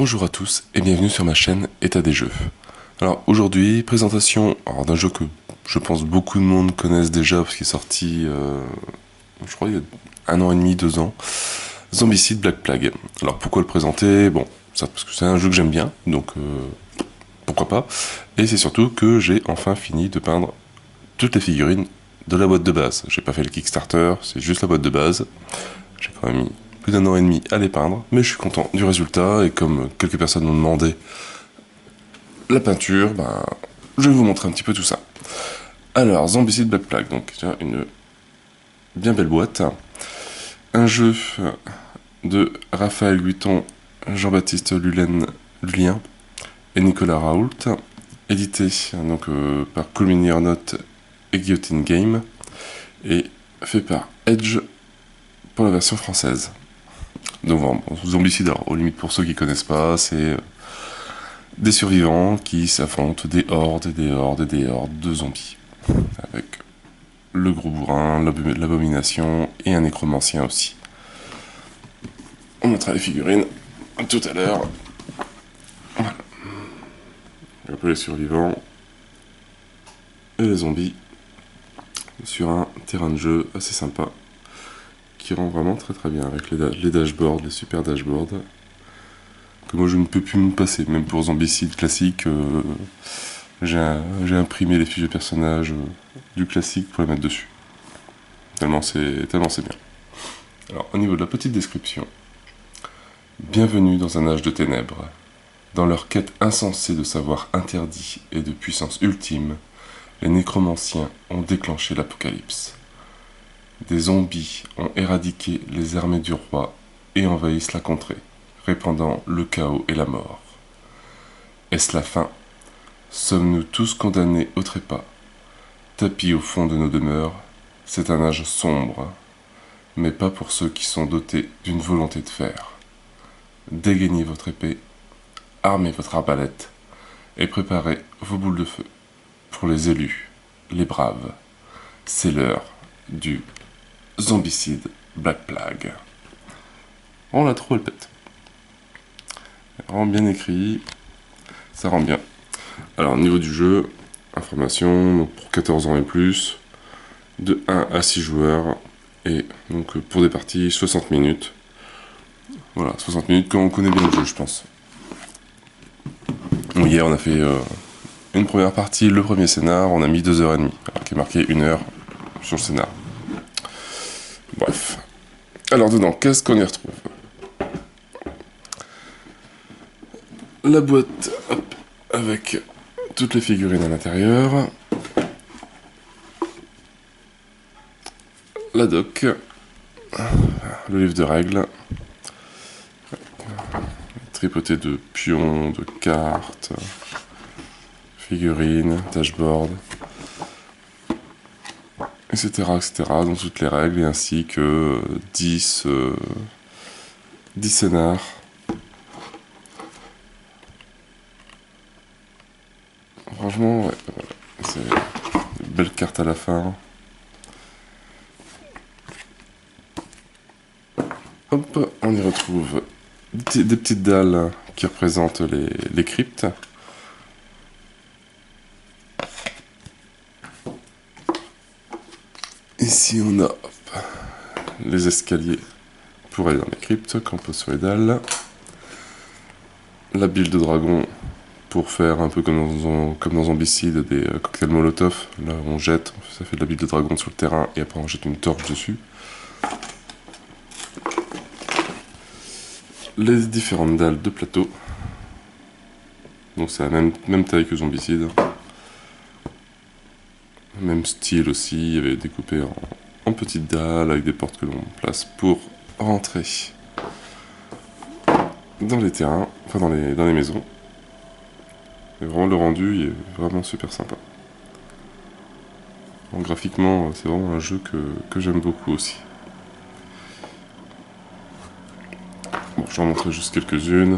Bonjour à tous et bienvenue sur ma chaîne État des jeux. Alors aujourd'hui, présentation d'un jeu que je pense beaucoup de monde connaissent déjà parce qu'il est sorti, je crois il y a 1 an et demi, 2 ans, Zombicide Black Plague. Alors pourquoi le présenter? Bon, ça parce que c'est un jeu que j'aime bien, donc pourquoi pas. Et c'est surtout que j'ai enfin fini de peindre toutes les figurines de la boîte de base. J'ai pas fait le Kickstarter, c'est juste la boîte de base. J'ai quand même mis plus d'1 an et demi à les peindre, mais je suis content du résultat, et comme quelques personnes m'ont demandé la peinture, je vais vous montrer un petit peu tout ça. Alors, Zombicide Black Plague, donc une bien belle boîte. Un jeu de Raphaël Guiton, Jean-Baptiste Lulien et Nicolas Raoult, édité donc, par Cool Mini or Not et Guillotine Game, et fait par Edge pour la version française. Donc Zombicide, alors, aux limites pour ceux qui connaissent pas, c'est des survivants qui s'affrontent des hordes et des hordes et des hordes de zombies. Avec le gros bourrin, l'abomination et un nécromancien aussi. On mettra les figurines tout à l'heure. Voilà. Un peu les survivants et les zombies sur un terrain de jeu assez sympa qui rend vraiment très très bien avec les dashboards, les super dashboards que moi je ne peux plus me passer. Même pour Zombicide classique, j'ai imprimé les fiches de personnages du classique pour les mettre dessus. Tellement c'est bien. Alors au niveau de la petite description, bienvenue dans un âge de ténèbres. Dans leur quête insensée de savoir interdit et de puissance ultime, les nécromanciens ont déclenché l'apocalypse. Des zombies ont éradiqué les armées du roi et envahissent la contrée, répandant le chaos et la mort. Est-ce la fin? Sommes-nous tous condamnés au trépas? Tapis au fond de nos demeures, c'est un âge sombre, mais pas pour ceux qui sont dotés d'une volonté de fer. Dégaignez votre épée, armez votre arbalète et préparez vos boules de feu. Pour les élus, les braves, c'est l'heure du Zombicide Black Plague. On la trouve, elle pète. Vraiment bien écrit, ça rend bien. Alors au niveau du jeu, information, donc pour 14 ans et plus, de 1 à 6 joueurs, et donc pour des parties 60 minutes. Voilà, 60 minutes quand on connaît bien le jeu, je pense. Donc, hier on a fait une première partie, le premier scénar, on a mis 2h30, alors qu'il est marqué 1 heure sur le scénar. Bref. Alors dedans, qu'est-ce qu'on y retrouve? La boîte, hop, avec toutes les figurines à l'intérieur. La doc. Le livre de règles. Tripoté de pions, de cartes, figurines, dashboard, etc., etc. Donc toutes les règles, et ainsi que 10 scénars. Franchement, ouais, voilà. C'est une belle carte à la fin. Hop, on y retrouve des petites dalles qui représentent les cryptes. Ici on a les escaliers pour aller dans les cryptes qu'on pose sur les dalles. La bile de dragon pour faire un peu comme dans Zombicide, des cocktails Molotov. Là on jette, ça fait de la bile de dragon sur le terrain et après on jette une torche dessus. Les différentes dalles de plateau. Donc c'est la même taille que Zombicide. Même style aussi, il y avait découpé en petites dalles avec des portes que l'on place pour rentrer dans les terrains, enfin dans les maisons. Et vraiment le rendu il est vraiment super sympa. Donc, graphiquement c'est vraiment un jeu que j'aime beaucoup aussi. Bon, je vais en montrer juste quelques-unes.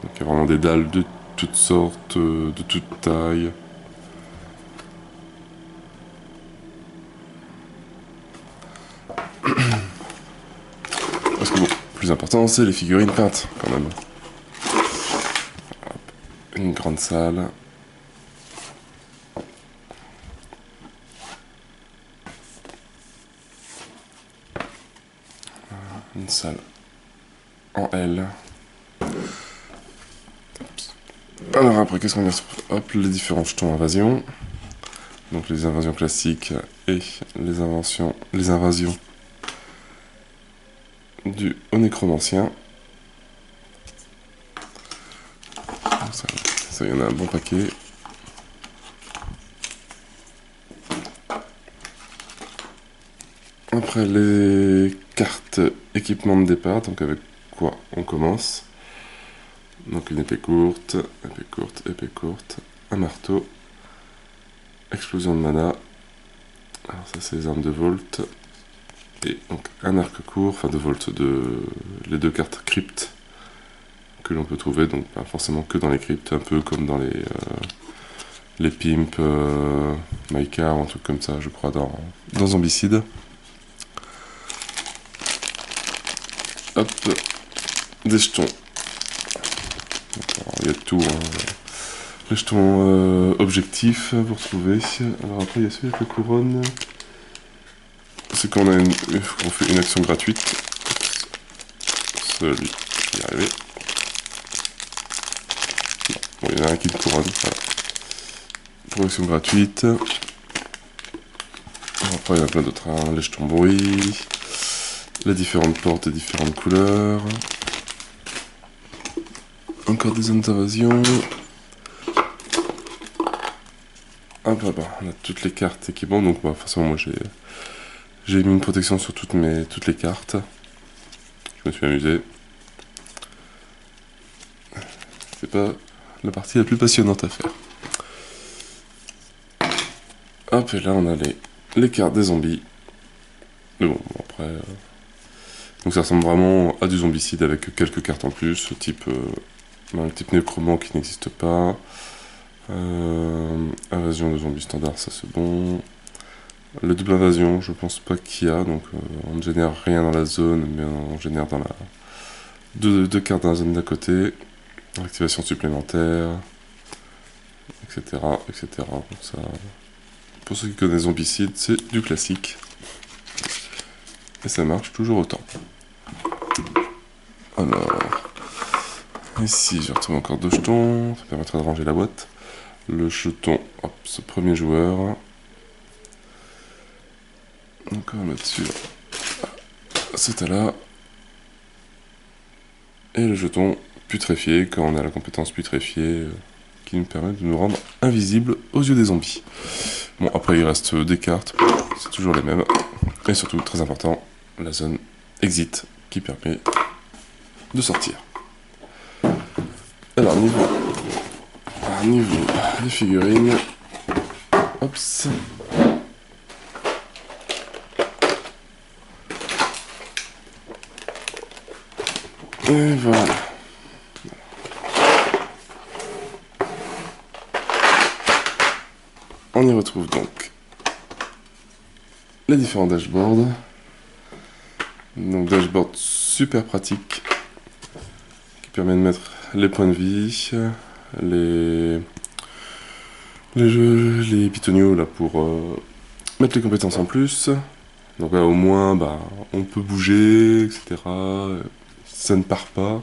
Donc il y a vraiment des dalles de toutes sortes, de toutes tailles. Parce que bon, le plus important c'est les figurines peintes quand même. une grande salle. Une salle en L. Alors après, qu'est-ce qu'on a? Hop, les différents jetons invasion. Donc les invasions classiques et les invasions du au nécromancien. Ça, il y en a un bon paquet. Après les cartes équipement de départ, donc avec quoi on commence. Donc une épée courte, un marteau, explosion de mana. Alors ça c'est les armes de Volt. Et donc un arc court, enfin de Volt, les deux cartes cryptes que l'on peut trouver, donc pas forcément que dans les cryptes, un peu comme dans les pimps, Maïka ou un truc comme ça, je crois, dans Zombicide. Hop, des jetons. Il y a tout, hein. Les jetons objectifs, vous retrouvez. Alors après, il y a celui avec la couronne. C'est quand on fait une action gratuite. Celui qui est arrivé. Bon, il y en a un qui de couronne, voilà. Pour action gratuite. Après, il y en a plein d'autres, hein. Les jetons bruit. Les différentes portes des différentes couleurs. Encore des zones d'invasion. Ah bah, on a toutes les cartes équipement, donc bah, forcément moi j'ai mis une protection sur toutes les cartes. Je me suis amusé. C'est pas la partie la plus passionnante à faire. Hop, et là on a les cartes des zombies. Mais bon, après... Donc ça ressemble vraiment à du zombicide avec quelques cartes en plus, type... le type nécromant qui n'existe pas. Invasion de zombies standard, ça c'est bon. Le double invasion, je pense pas qu'il y a, donc on ne génère rien dans la zone, mais on génère dans la... deux cartes dans la zone d'à côté. Activation supplémentaire, etc. etc. Donc ça, pour ceux qui connaissent Zombicide, c'est du classique. Et ça marche toujours autant. Alors, ici je retrouve encore deux jetons, ça permettra de ranger la boîte. Le jeton, hop, ce premier joueur. Encore là-dessus, c'était là. Et le jeton putréfié, quand on a la compétence putréfiée, qui nous permet de nous rendre invisibles aux yeux des zombies. Bon, après il reste des cartes, c'est toujours les mêmes. Et surtout, très important, la zone exit, qui permet de sortir. Alors, niveau des figurines, hop. Et voilà. On y retrouve donc les différents dashboards. Donc dashboard super pratique qui permet de mettre les points de vie, les jeux, les pitonios là pour mettre les compétences en plus. Donc là au moins bah, on peut bouger, etc. Ça ne part pas.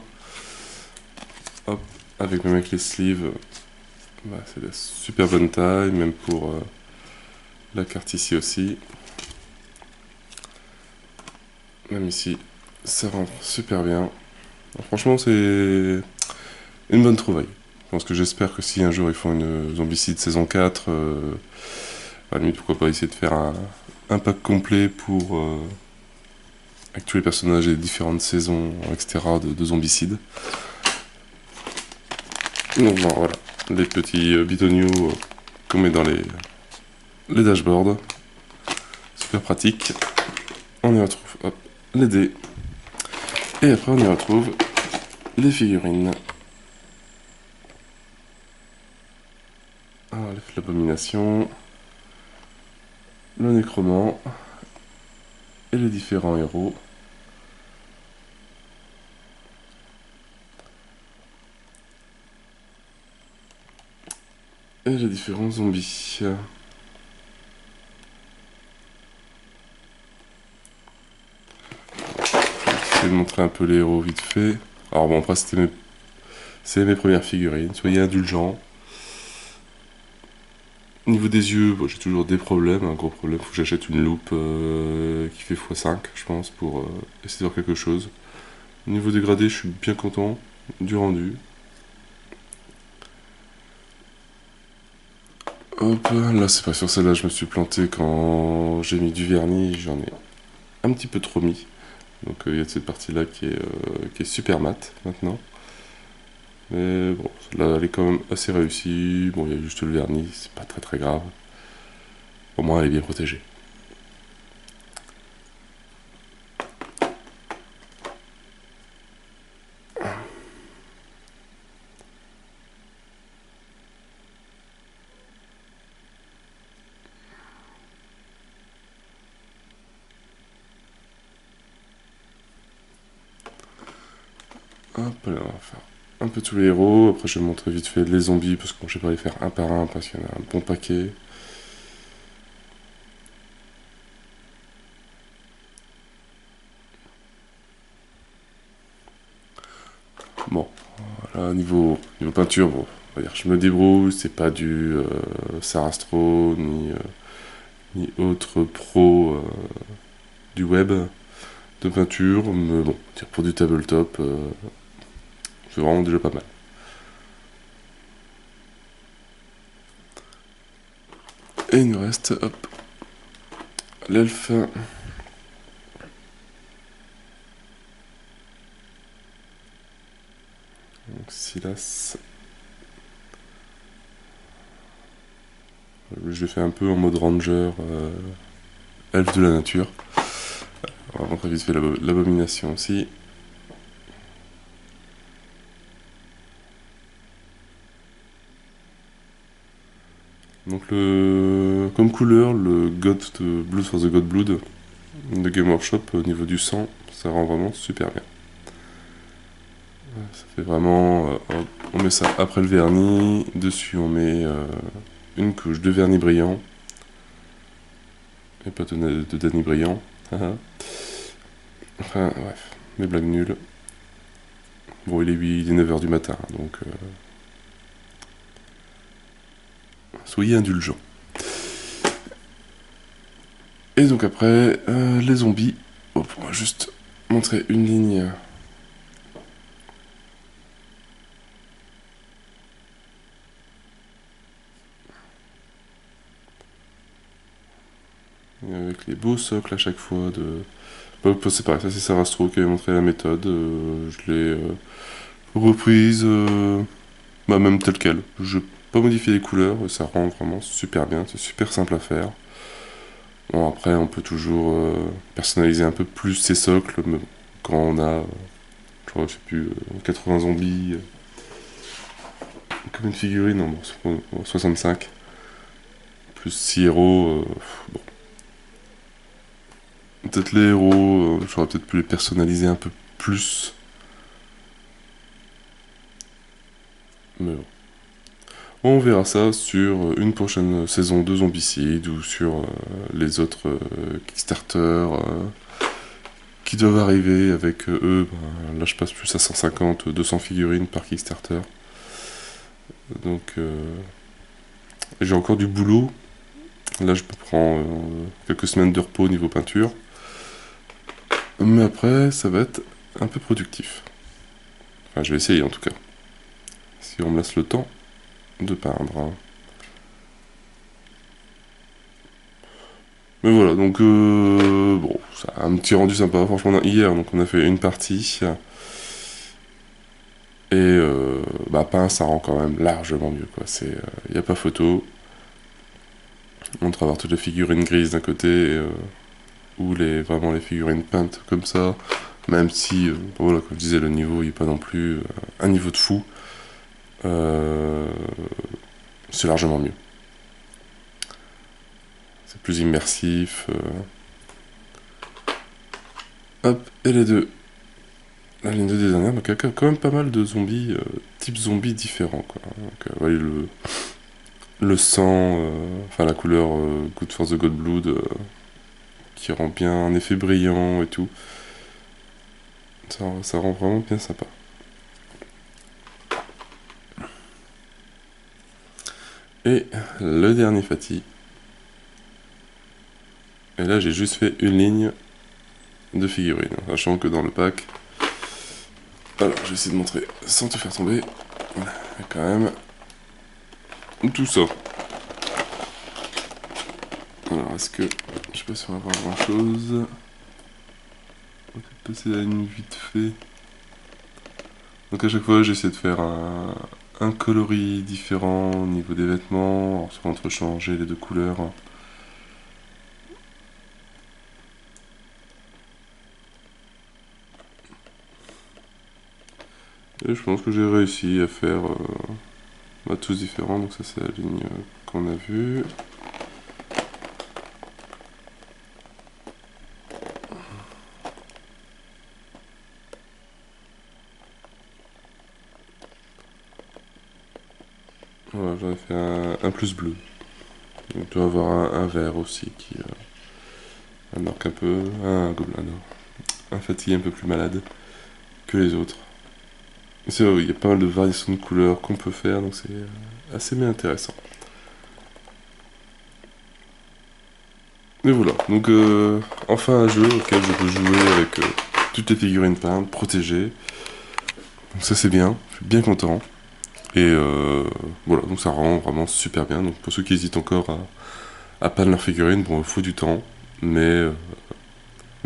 Hop, avec même avec les sleeves, bah, c'est de super bonne taille, même pour la carte ici aussi. Même ici, ça rentre super bien. Alors, franchement, c'est une bonne trouvaille. Parce que j'espère que si un jour ils font une Zombicide saison 4, à la limite, pourquoi pas essayer de faire un pack complet pour avec tous les personnages et les différentes saisons, etc. de Zombicide. Donc bon, voilà, les petits bidonios qu'on met dans les dashboards. Super pratique. On y retrouve hop, les dés. Et après on y retrouve les figurines. Alors, l'abomination, le nécromant et les différents héros. et les différents zombies. Je vais de montrer un peu les héros vite fait. Alors bon, après c'est mes premières figurines, soyez indulgents. Au niveau des yeux, bon, j'ai toujours des problèmes, un gros problème. Faut que j'achète une loupe qui fait x5, je pense, pour essayer de voir quelque chose. Au niveau des gradés, je suis bien content du rendu. Hop, là c'est pas sur celle-là, je me suis planté quand j'ai mis du vernis, j'en ai un petit peu trop mis. Donc il y a cette partie-là qui est super mate maintenant. Mais bon, là elle est quand même assez réussie. Bon, il y a juste le vernis, c'est pas très très grave. Au moins elle est bien protégée. Hop là, on va faire un peu tous les héros. Après je vais montrer vite fait les zombies parce que je vais pas les faire un par un parce qu'il y en a un bon paquet. Bon, voilà, niveau peinture, bon, on va dire, je me débrouille, c'est pas du Sarastro ni autre pro du web de peinture, mais bon, pour du tabletop, c'est vraiment déjà pas mal. Et il nous reste, hop, l'elfe. Donc Silas. Je l'ai fait un peu en mode ranger, elfe de la nature. On va montrer vite fait l'abomination aussi. Donc comme couleur, le God de Blood for the God Blood de Game Workshop au niveau du sang, ça rend vraiment super bien. Ça fait vraiment... on met ça après le vernis, dessus on met une couche de vernis brillant, et pas de Danny brillant. Enfin bref, mes blagues nulles. Bon, il est 9h du matin, donc soyez indulgents. Et donc après, les zombies. Bon, on va juste montrer une ligne. Avec les beaux socles à chaque fois de... Bah, c'est pareil, ça c'est Sarastro qui avait montré la méthode. Je l'ai reprise, bah, même telle quelle. Je n'ai pas modifié les couleurs, et ça rend vraiment super bien, c'est super simple à faire. Bon, après, on peut toujours personnaliser un peu plus ses socles, mais bon, quand on a, je crois, je sais plus, 80 zombies, comme une figurine, non, bon, 65, plus 6 héros, bon. Peut-être les héros, j'aurais peut-être pu les personnaliser un peu plus. Mais bon. On verra ça sur une prochaine saison de Zombicide ou sur les autres Kickstarter qui doivent arriver avec eux. Ben, là, je passe plus à 150, 200 figurines par Kickstarter. Donc, j'ai encore du boulot. Là, je me prends quelques semaines de repos au niveau peinture. Mais après, ça va être un peu productif. Enfin, je vais essayer en tout cas. Si on me laisse le temps de peindre. Hein. Mais voilà, donc bon, ça a un petit rendu sympa. Franchement, hier, donc on a fait une partie. Et bah, peint, ça rend quand même largement mieux. Il n'y a pas photo. On va avoir toutes les figurines grises d'un côté, ou vraiment les figurines peintes comme ça. Même si, voilà, comme je disais, le niveau n'est pas non plus un niveau de fou. C'est largement mieux. C'est plus immersif. Hop, et les deux. La ligne de des dernières, donc il y a quand même pas mal de zombies, types zombies différents. Quoi. Donc, voyez le sang, enfin la couleur Good for the God Blood, qui rend bien un effet brillant et tout. Ça rend vraiment bien sympa. Et le dernier Fati. Et là j'ai juste fait une ligne de figurines, sachant que dans le pack... Alors je vais essayer de montrer sans te faire tomber. Il y a quand même tout ça. Alors est-ce que... Je sais pas si on va voir grand chose. On va peut-être passer la ligne vite fait. Donc à chaque fois j'essaie de faire un coloris différent au niveau des vêtements, alors soit entre changer les deux couleurs. Et je pense que j'ai réussi à faire tous différents, donc ça c'est la ligne qu'on a vue. Voilà, j'en ai fait un plus bleu. Donc, il doit y avoir un vert aussi qui marque un peu, un gobelin d'or. Un fatigué un peu plus malade que les autres. C'est vrai, oui, il y a pas mal de variations de couleurs qu'on peut faire, donc c'est assez bien intéressant. Et voilà, donc enfin un jeu auquel je peux jouer avec toutes les figurines peintes, protégées. Donc ça c'est bien, je suis bien content. Et voilà, donc ça rend vraiment super bien. Donc pour ceux qui hésitent encore à peindre leurs figurines, bon, il faut du temps, mais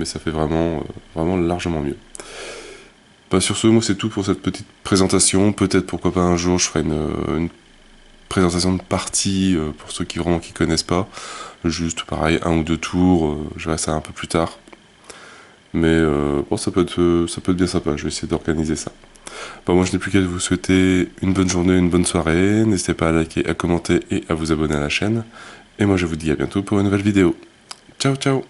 ça fait vraiment largement mieux. Bah, sur ce, moi c'est tout pour cette petite présentation. Peut-être pourquoi pas un jour je ferai une présentation de partie pour ceux qui connaissent pas. Juste pareil, un ou deux tours, je verrai ça un peu plus tard. Mais bon, ça peut être bien sympa, je vais essayer d'organiser ça. Bah, moi je n'ai plus qu'à vous souhaiter une bonne journée, une bonne soirée. N'hésitez pas à liker, à commenter et à vous abonner à la chaîne. Et moi je vous dis à bientôt pour une nouvelle vidéo. Ciao ciao.